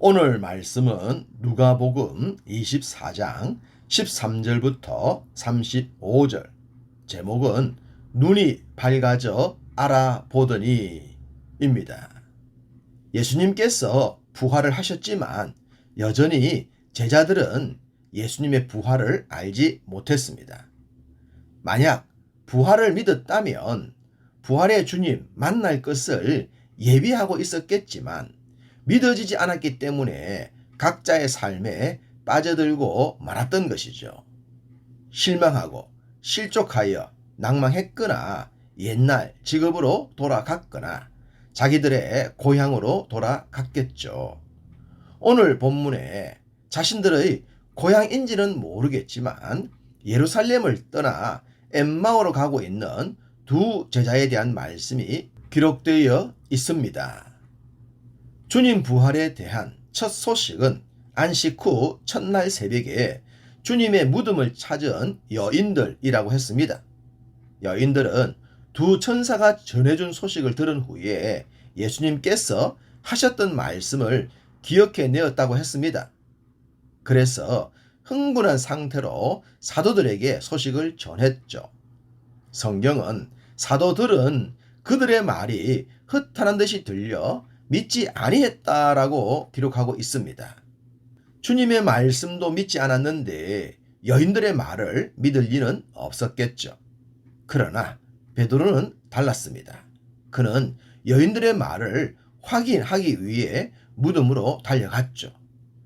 오늘 말씀은 누가복음 24장 13절부터 35절. 제목은 눈이 밝아져 알아보더니 입니다. 예수님께서 부활을 하셨지만 여전히 제자들은 예수님의 부활을 알지 못했습니다. 만약 부활을 믿었다면 부활의 주님 만날 것을 예비하고 있었겠지만 믿어지지 않았기 때문에 각자의 삶에 빠져들고 말았던 것이죠. 실망하고 실족하여 낭망했거나 옛날 직업으로 돌아갔거나 자기들의 고향으로 돌아갔겠죠. 오늘 본문에 자신들의 고향인지는 모르겠지만 예루살렘을 떠나 엠마오로 가고 있는 두 제자에 대한 말씀이 기록되어 있습니다. 주님 부활에 대한 첫 소식은 안식 후 첫날 새벽에 주님의 무덤을 찾은 여인들이라고 했습니다. 여인들은 두 천사가 전해준 소식을 들은 후에 예수님께서 하셨던 말씀을 기억해내었다고 했습니다. 그래서 흥분한 상태로 사도들에게 소식을 전했죠. 성경은 사도들은 그들의 말이 헛하는 듯이 들려 믿지 아니했다라고 기록하고 있습니다. 주님의 말씀도 믿지 않았는데 여인들의 말을 믿을 리는 없었겠죠. 그러나 베드로는 달랐습니다. 그는 여인들의 말을 확인하기 위해 무덤으로 달려갔죠.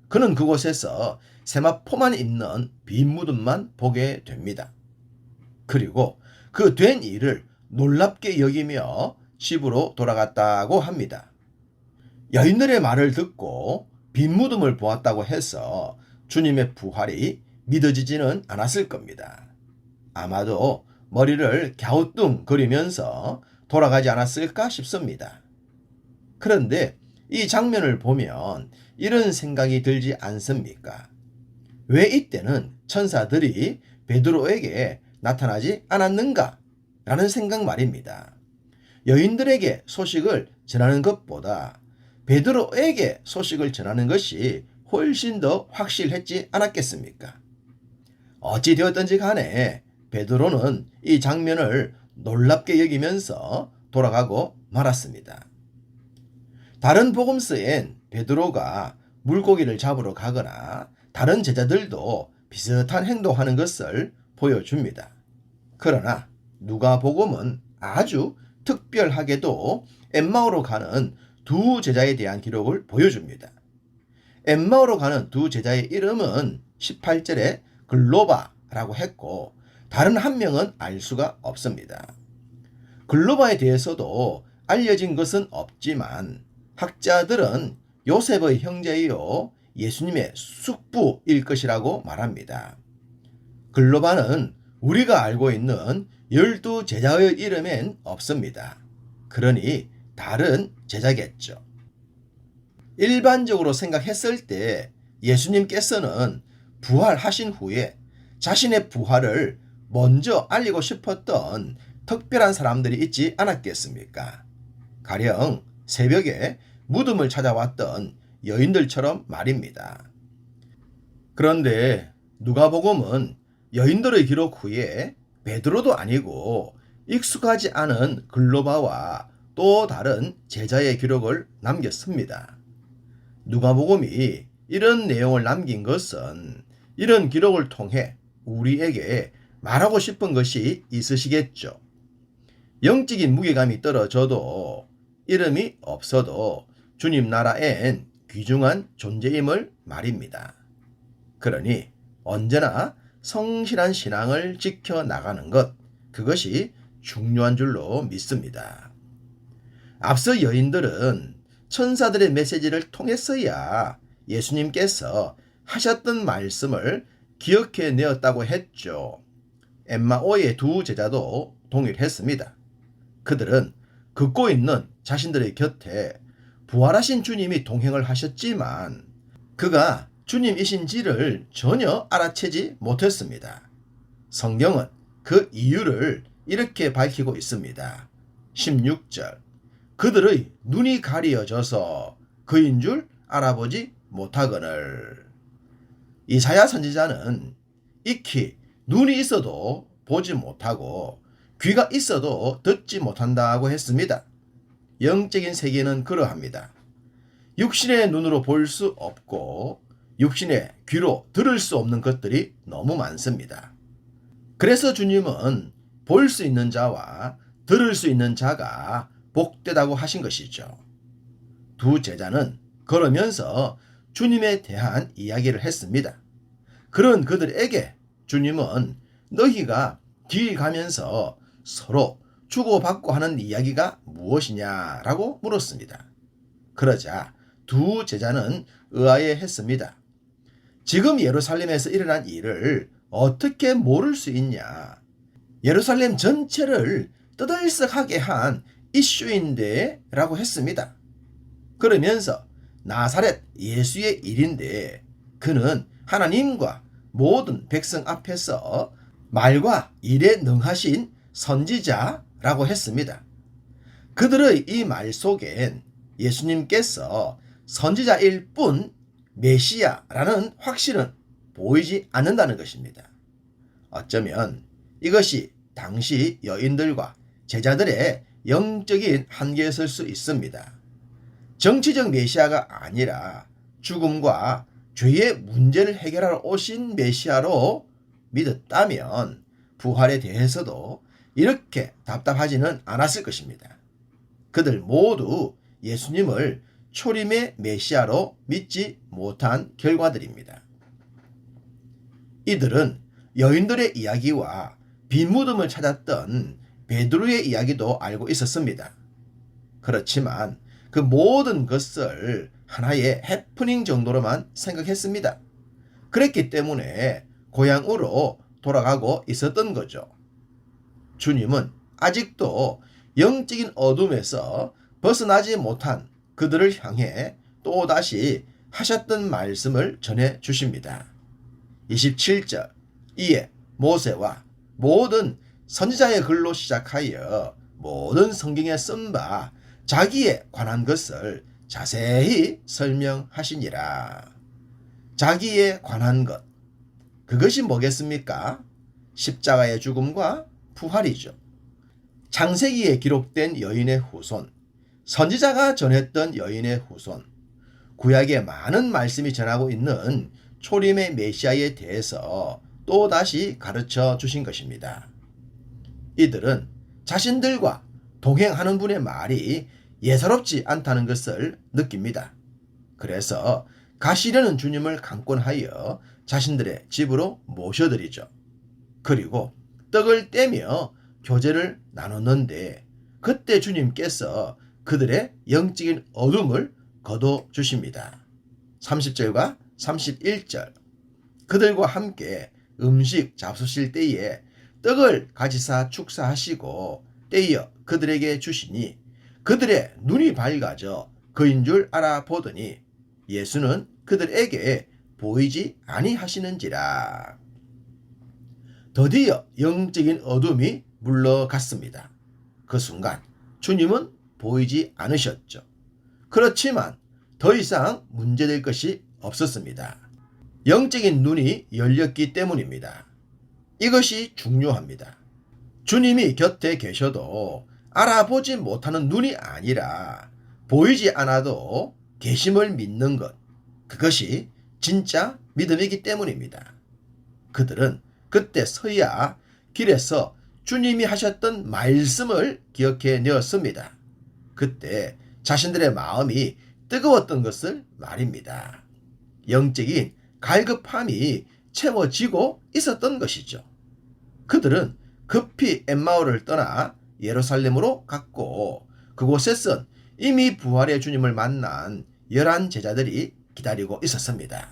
그는 그곳에서 세마포만 있는 빈 무덤만 보게 됩니다. 그리고 그 된 일을 놀랍게 여기며 집으로 돌아갔다고 합니다. 여인들의 말을 듣고 빈 무덤을 보았다고 해서 주님의 부활이 믿어지지는 않았을 겁니다. 아마도 머리를 갸우뚱거리면서 돌아가지 않았을까 싶습니다. 그런데 이 장면을 보면 이런 생각이 들지 않습니까? 왜 이때는 천사들이 베드로에게 나타나지 않았는가? 라는 생각 말입니다. 여인들에게 소식을 전하는 것보다 베드로에게 소식을 전하는 것이 훨씬 더 확실했지 않았겠습니까? 어찌 되었든지 간에 베드로는 이 장면을 놀랍게 여기면서 돌아가고 말았습니다. 다른 복음서엔 베드로가 물고기를 잡으러 가거나 다른 제자들도 비슷한 행동하는 것을 보여줍니다. 그러나 누가복음은 아주 특별하게도 엠마오로 가는 두 제자에 대한 기록을 보여줍니다. 엠마오로 가는 두 제자의 이름은 18절에 글로바라고 했고 다른 한 명은 알 수가 없습니다. 글로바에 대해서도 알려진 것은 없지만 학자들은 요셉의 형제이요 예수님의 숙부일 것이라고 말합니다. 글로바는 우리가 알고 있는 12제자의 이름엔 없습니다. 그러니 다른 제자겠죠. 일반적으로 생각했을 때 예수님께서는 부활하신 후에 자신의 부활을 먼저 알리고 싶었던 특별한 사람들이 있지 않았겠습니까? 가령 새벽에 무덤을 찾아왔던 여인들처럼 말입니다. 그런데 누가복음은 여인들의 기록 후에 베드로도 아니고 익숙하지 않은 글로바와 또 다른 제자의 기록을 남겼습니다. 누가복음이 이런 내용을 남긴 것은 이런 기록을 통해 우리에게 말하고 싶은 것이 있으시겠죠. 영적인 무게감이 떨어져도 이름이 없어도 주님 나라엔 귀중한 존재임을 말입니다. 그러니 언제나 성실한 신앙을 지켜나가는 것, 그것이 중요한 줄로 믿습니다. 앞서 여인들은 천사들의 메시지를 통했어야 예수님께서 하셨던 말씀을 기억해내었다고 했죠. 엠마오의 두 제자도 동일했습니다. 그들은 걷고 있는 자신들의 곁에 부활하신 주님이 동행을 하셨지만 그가 주님이신지를 전혀 알아채지 못했습니다. 성경은 그 이유를 이렇게 밝히고 있습니다. 16절 그들의 눈이 가리어져서 그인 줄 알아보지 못하거늘. 이사야 선지자는 익히 눈이 있어도 보지 못하고 귀가 있어도 듣지 못한다고 했습니다. 영적인 세계는 그러합니다. 육신의 눈으로 볼 수 없고 육신의 귀로 들을 수 없는 것들이 너무 많습니다. 그래서 주님은 볼 수 있는 자와 들을 수 있는 자가 복되다고 하신 것이죠. 두 제자는 걸으면서 주님에 대한 이야기를 했습니다. 그런 그들에게 주님은 너희가 길 가면서 서로 주고받고 하는 이야기가 무엇이냐라고 물었습니다. 그러자 두 제자는 의아해 했습니다. 지금 예루살렘에서 일어난 일을 어떻게 모를 수 있냐? 예루살렘 전체를 떠들썩하게 한 이슈인데 라고 했습니다. 그러면서 나사렛 예수의 일인데 그는 하나님과 모든 백성 앞에서 말과 일에 능하신 선지자라고 했습니다. 그들의 이 말 속엔 예수님께서 선지자일 뿐 메시아라는 확신은 보이지 않는다는 것입니다. 어쩌면 이것이 당시 여인들과 제자들의 영적인 한계였을 수 있습니다. 정치적 메시아가 아니라 죽음과 죄의 문제를 해결하러 오신 메시아로 믿었다면 부활에 대해서도 이렇게 답답하지는 않았을 것입니다. 그들 모두 예수님을 초림의 메시아로 믿지 못한 결과들입니다. 이들은 여인들의 이야기와 빈 무덤을 찾았던 베드로의 이야기도 알고 있었습니다. 그렇지만 그 모든 것을 하나의 해프닝 정도로만 생각했습니다. 그랬기 때문에 고향으로 돌아가고 있었던 거죠. 주님은 아직도 영적인 어둠에서 벗어나지 못한 그들을 향해 또다시 하셨던 말씀을 전해 주십니다. 27절 이에 모세와 모든 선지자의 글로 시작하여 모든 성경에 쓴 바 자기에 관한 것을 자세히 설명하시니라. 자기에 관한 것, 그것이 뭐겠습니까? 십자가의 죽음과 부활이죠. 창세기에 기록된 여인의 후손, 선지자가 전했던 여인의 후손, 구약에 많은 말씀이 전하고 있는 초림의 메시아에 대해서 또다시 가르쳐 주신 것입니다. 이들은 자신들과 동행하는 분의 말이 예사롭지 않다는 것을 느낍니다. 그래서 가시려는 주님을 강권하여 자신들의 집으로 모셔드리죠. 그리고 떡을 떼며 교제를 나눴는데 그때 주님께서 그들의 영적인 어둠을 거둬주십니다. 30절과 31절 그들과 함께 음식 잡수실 때에 떡을 가지사 축사하시고 떼어 그들에게 주시니 그들의 눈이 밝아져 그인 줄 알아보더니 예수는 그들에게 보이지 아니하시는지라. 드디어 영적인 어둠이 물러갔습니다. 그 순간 주님은 보이지 않으셨죠. 그렇지만 더 이상 문제될 것이 없었습니다. 영적인 눈이 열렸기 때문입니다. 이것이 중요합니다. 주님이 곁에 계셔도 알아보지 못하는 눈이 아니라 보이지 않아도 계심을 믿는 것, 그것이 진짜 믿음이기 때문입니다. 그들은 그때 서야 길에서 주님이 하셨던 말씀을 기억해 내었습니다. 그때 자신들의 마음이 뜨거웠던 것을 말입니다. 영적인 갈급함이 채워지고 있었던 것이죠. 그들은 급히 엠마오를 떠나 예루살렘으로 갔고 그곳에선 이미 부활의 주님을 만난 11 제자들이 기다리고 있었습니다.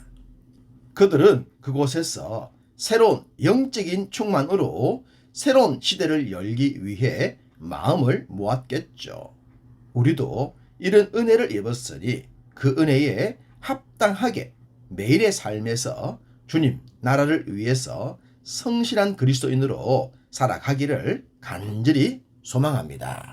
그들은 그곳에서 새로운 영적인 충만으로 새로운 시대를 열기 위해 마음을 모았겠죠. 우리도 이런 은혜를 입었으니 그 은혜에 합당하게 매일의 삶에서 주님 나라를 위해서 성실한 그리스도인으로 살아가기를 간절히 소망합니다.